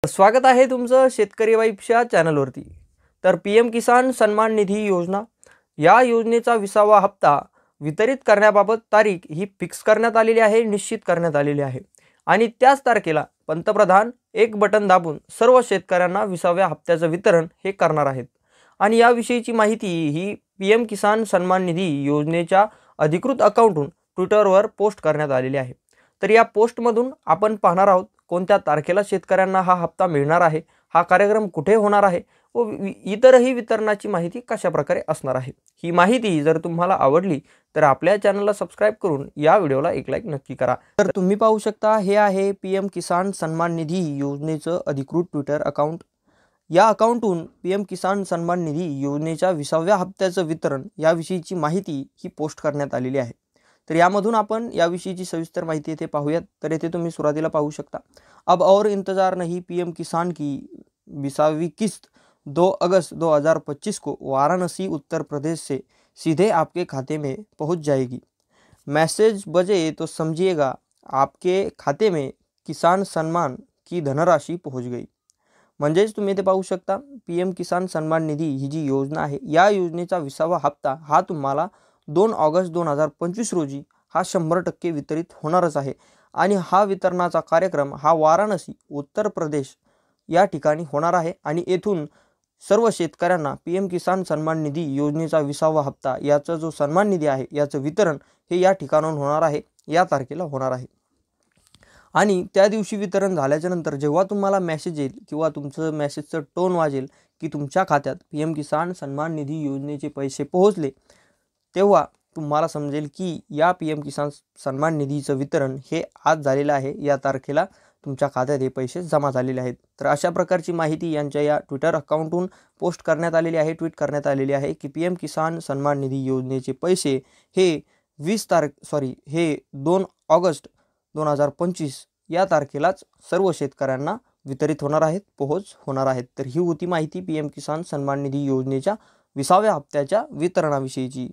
स्वागत आहे तुमचं शेतकरी वाईफच्या चॅनलवरती। तर PM किसान सन्मान निधी योजना या योजनेचा 20वा हप्ता वितरित करण्याबाबत तारीख ही फिक्स करण्यात आलेली आहे, निश्चित करण्यात आलेली आहे। आणि त्याच तारखेला पंतप्रधान एक बटन दाबून सर्व शेतकऱ्यांना 20व्या हप्त्याचं वितरण हे करणार आहेत। आणि याविषयीची माहिती ही PM किसान सन्मान निधी योजनेच्या अधिकृत अकाउंटहून ट्विटरवर पोस्ट करण्यात आलेली आहे। तर या पोस्टमधून आपण पाहणार आहोत कोणत्या तारखेला शेतकऱ्यांना हा हप्ता मिळणार आहे, हा कार्यक्रम कुठे होणार आहे व इतरही वितरणाची माहिती कशा प्रकारे असणार आहे। ही माहिती जर तुम्हाला आवडली तर आपल्या चॅनलला सबस्क्राइब करून या व्हिडिओला एक लाईक नक्की करा। तर तुम्ही पाहू शकता हे आहे PM किसान सन्मान निधी योजनेचं अधिकृत ट्विटर अकाउंट। या अकाउंटहून PM किसान सन्मान निधी योजनेच्या 20व्या हप्त्याचं वितरण याविषयीची माहिती ही पोस्ट करण्यात आलेली आहे। तर यामधून आपण याविषयीची सविस्तर माहिती येथे पाहूयात। तर येथे तुम्ही सुरुवातीला पाहू शकता, अब और इंतजार नहीं, PM किसान की 20वीं किस्त 2 अगस्त 2025 को वाराणसी उत्तर प्रदेश से सीधे आपके खाते में पहुंच जाएगी। मैसेज बजे तो समझिएगा आपके खाते में किसान सन्मान की धनराशि पहुंच गई। म्हणजेच तुम्ही इथे पाहू शकता PM किसान सन्मान निधी ही जी योजना आहे या योजनेचा 20वा हप्ता हा तुम्हाला 2 ऑगस्ट 2025 रोजी हा 100% वितरित होणारच आहे। आणि हा वितरणाचा कार्यक्रम हा वाराणसी उत्तर प्रदेश या ठिकाणी होणार आहे। आणि येथून सर्व शेतकऱ्यांना PM किसान सन्मान निधी योजनेचा 20वा हप्ता याचा जो सन्मान निधी आहे याचं वितरण हे या ठिकाणाहून होणार आहे, या तारखेला होणार आहे। आणि त्या दिवशी वितरण झाल्याच्या नंतर जेव्हा तुम्हाला मेसेज येईल किंवा तुमचं मेसेजचं टोन वाजेल की तुमच्या खात्यात PM किसान सन्मान निधी योजनेचे पैसे पोहोचले, तेव्हा तुम्हाला समजेल की या PM किसान सन्मान निधीचं वितरण हे आज झालेलं आहे, या तारखेला तुमच्या खात्यात हे पैसे जमा झालेले आहेत। तर अशा प्रकारची माहिती यांच्या या ट्विटर अकाउंटहून पोस्ट करण्यात आलेली आहे, ट्विट करण्यात आलेली आहे की PM किसान सन्मान निधी योजनेचे पैसे हे 2 ऑगस्ट 2025 या तारखेलाच सर्व शेतकऱ्यांना वितरित होणार आहेत, पोहोच होणार आहेत। तर ही होती माहिती PM किसान सन्मान निधी योजनेच्या 20व्या हप्त्याच्या वितरणाविषयीची।